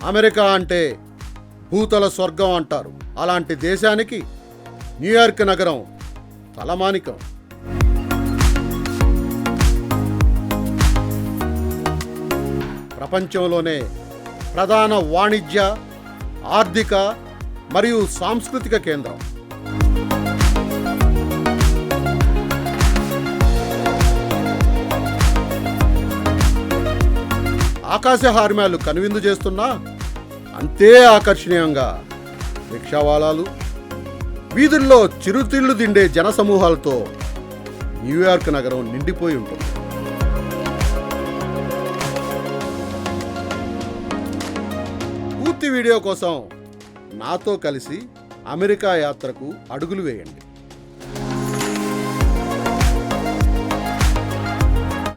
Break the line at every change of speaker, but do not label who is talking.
America అంటే భూతల స్వర్గం అంటారు. అలాంటి దేశానికి న్యూయార్క్ నగరం తలమానికం. ప్రపంచంలోనే ప్రధాన వాణిజ్య, ఆర్థిక మరియు సాంస్కృతిక కేంద్రం. ఆకాశ హార్మ్యాలు కనువిందు చేస్తున్నా అంతే ఆకర్షణీయంగా రిక్షావాలాలు, వీధుల్లో చిరుతిళ్ళు తిండే జనసమూహాలతో న్యూయార్క్ నగరం నిండిపోయి ఉంటుంది. పూర్తి వీడియో కోసం నాతో కలిసి అమెరికా యాత్రకు అడుగులు వేయండి.